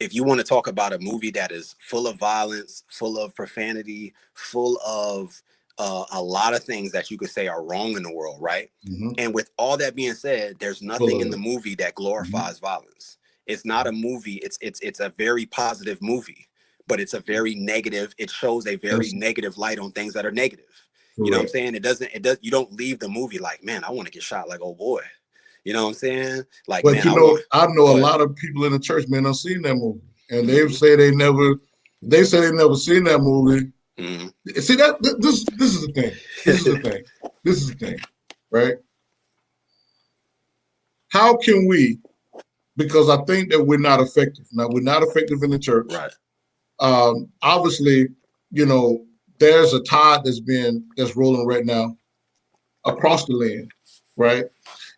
if you want to talk about a movie that is full of violence, full of profanity, full of a lot of things that you could say are wrong in the world, right? Mm-hmm. And with all that being said, there's nothing in the movie that glorifies violence. It's not a movie. It's a very positive movie, but it's a very negative. It shows a very negative light on things that are negative. You know what I'm saying? It does. You don't leave the movie like, man, I want to get shot like, oh boy. You know what I'm saying? Like, But man, you I know, want. I know a But lot of people in the church, man, have seen that movie, and they say they never. They say they never seen that movie. See that this is the thing. This is the thing. This is the thing, right? How can we? Because I think that we're not effective. Now we're not effective in the church. Right. Obviously, you know, there's a tide that's rolling right now across the land, right?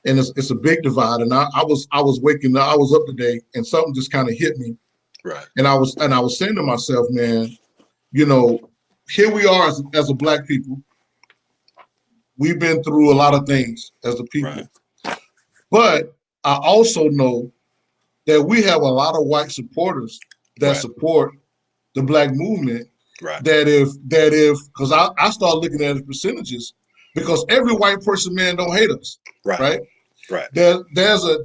And it's a big divide. And I was waking up, I was up today, and something just kind of hit me. Right. And I was saying to myself, man, you know, here we are as a black people. We've been through a lot of things as a people. Right. But I also know that we have a lot of white supporters that support the black movement. Right. That if because I started looking at the percentages, because every white person, man, don't hate us. Right. Right. There's a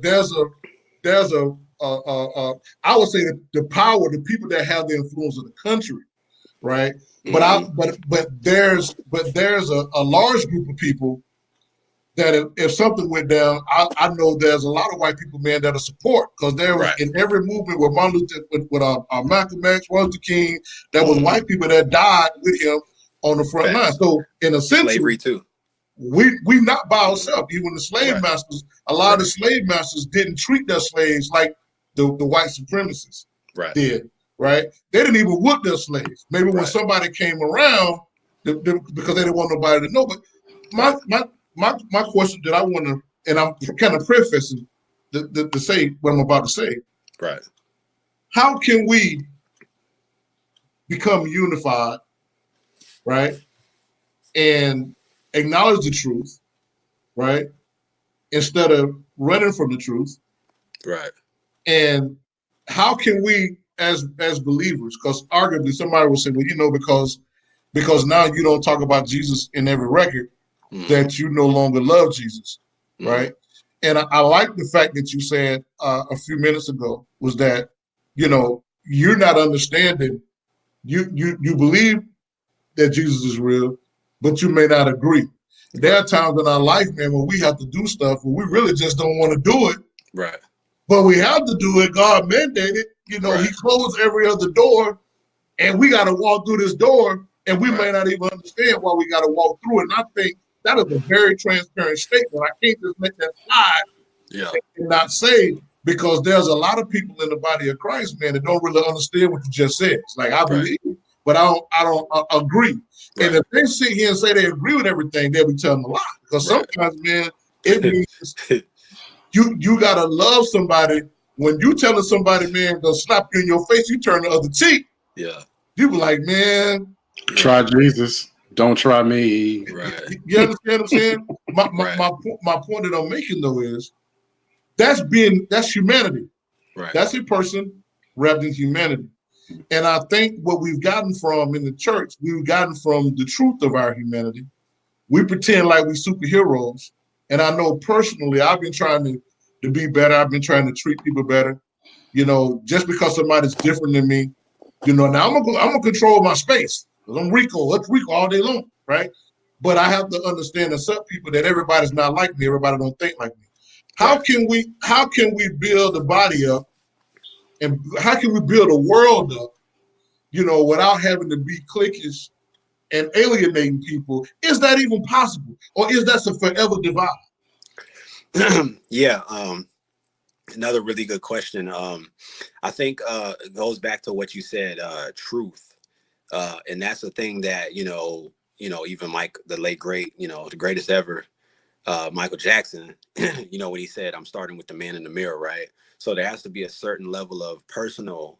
I would say the power, the people that have the influence of the country, right? But there's a large group of people that if something went down, I know there's a lot of white people, man, that'll support, because there was in every movement with Martin Luther, with Malcolm X, Martin Luther King, there was white people that died with him on the front line. So in a sense, slavery too. We not by ourselves. Even the slave masters, a lot of the slave masters didn't treat their slaves like the white supremacists did. Right? They didn't even whoop their slaves. Maybe when somebody came around, because they didn't want nobody to know. But my question that I want to, and I'm kind of prefacing to say what I'm about to say. Right. How can we become unified, right, and acknowledge the truth, right, instead of running from the truth? Right. And how can we, as believers, because arguably somebody will say, well, you know, because now you don't talk about Jesus in every record, that you no longer love Jesus, right? And I like the fact that you said a few minutes ago was that, you know, you're not understanding. You believe that Jesus is real, but you may not agree. There are times in our life, man, when we have to do stuff where we really just don't want to do it. Right. But we have to do it. God mandated. You know, He closed every other door, and we got to walk through this door, and we may not even understand why we got to walk through it. And I think that is a very transparent statement. I can't just let that slide and not say, because there's a lot of people in the body of Christ, man, that don't really understand what you just said. It's like, I believe, but I don't agree. And if they sit here and say they agree with everything, they'll be telling a lie. Because sometimes, man, it means you gotta love somebody. When you telling somebody, man, gonna slap you in your face, you turn the other cheek. Yeah. You be like, man, try Jesus, don't try me. Right. You understand what I'm saying? My point that I'm making though is that's humanity. Right. That's a person wrapped in humanity. And I think what we've gotten from in the church, we've gotten from the truth of our humanity. We pretend like we're superheroes. And I know personally, I've been trying to be better. I've been trying to treat people better. You know, just because somebody's different than me, you know, now I'm gonna control my space. I'm Rico. Let's Rico all day long, right? But I have to understand and accept people that everybody's not like me. Everybody don't think like me. How can we build the body up, and how can we build a world up, you know, without having to be cliquish and alienating people? Is that even possible, or is that a forever divide? Yeah. Another really good question. I think it goes back to what you said, truth. And that's the thing that, even Mike, the late great, the greatest ever, Michael Jackson, when he said, I'm starting with the man in the mirror, right? So there has to be a certain level of personal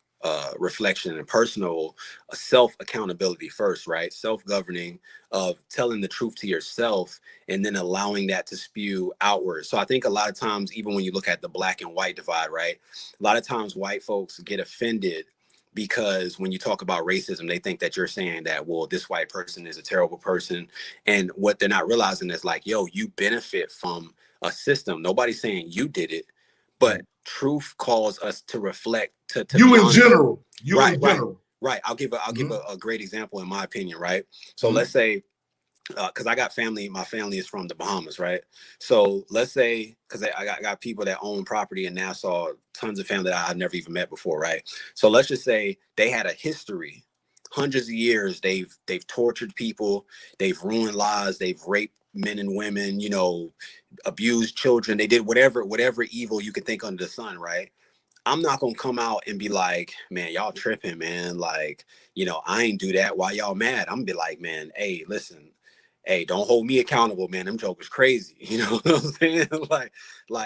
reflection and personal self accountability first, right? Self-governing, of telling the truth to yourself and then allowing that to spew outward. So I think a lot of times, even when you look at the black and white divide, right, a lot of times white folks get offended because when you talk about racism, they think that you're saying that, well, this white person is a terrible person. And what they're not realizing is like, yo, you benefit from a system. Nobody's saying you did it, but truth calls us to reflect, to you be in honest. general. You Right, in right, general. right. I'll give a great example in my opinion, right? So Mhm. let's say, because I got family, my family is from the Bahamas, right? So let's say, because I got people that own property in Nassau, tons of family that I've never even met before, right? So let's just say they had a history, hundreds of years. They've tortured people, they've ruined lives, they've raped men and women, you know, abused children. They did whatever evil you could think under the sun, right? I'm not gonna come out and be like, man, y'all tripping, man. Like, you know, I ain't do that. Why y'all mad? I'm gonna be like, man, hey, listen, hey, don't hold me accountable, man. Them jokers crazy. You know what I'm saying?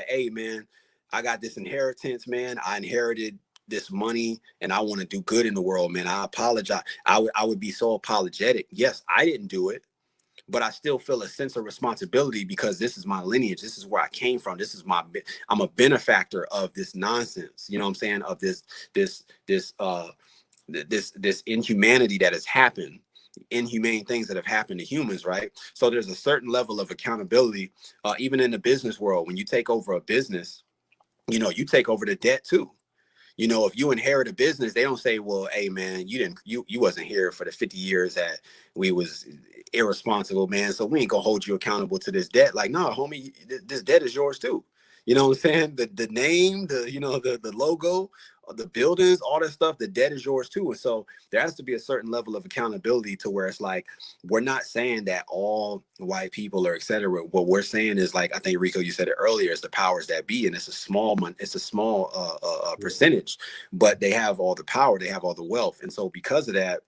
Hey, man, I got this inheritance, man. I inherited this money and I want to do good in the world, man. I apologize. I would be so apologetic. Yes, I didn't do it, but I still feel a sense of responsibility because this is my lineage. This is where I came from. I'm a benefactor of this nonsense. You know what I'm saying? Of this inhumanity that has happened, inhumane things that have happened to humans, right? So there's a certain level of accountability, even in the business world. When you take over a business, you know, you take over the debt too. You know, if you inherit a business, they don't say, well, hey man, you wasn't here for the 50 years that we was irresponsible, man. So we ain't gonna hold you accountable to this debt. Like, no, homie, this debt is yours too. You know what I'm saying? The name, the logo, the buildings, all that stuff, the debt is yours too. And so there has to be a certain level of accountability to where it's like, we're not saying that all white people or et cetera. What we're saying is, like, I think Rico, you said it earlier, it's the powers that be, and it's a small percentage, but they have all the power, they have all the wealth. And so because of that,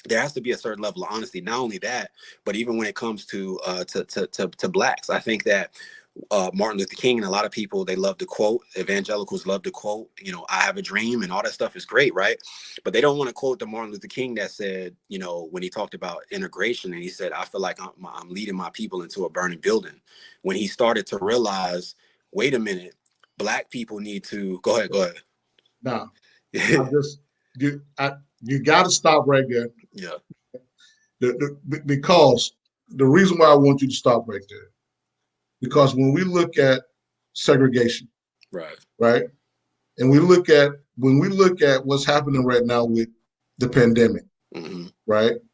there has to be a certain level of honesty. Not only that, but even when it comes to blacks, I think that Martin Luther King, and a lot of people, they love to quote, evangelicals love to quote, you know, I have a dream and all that stuff is great, right? But they don't want to quote the Martin Luther King that said, you know, when he talked about integration and he said, I feel like I'm leading my people into a burning building. When he started to realize, wait a minute, black people need to go ahead. Now, you got to stop right there. Yeah. Because the reason why I want you to stop right there, because when we look at segregation, right, and when we look at what's happening right now with the pandemic, right,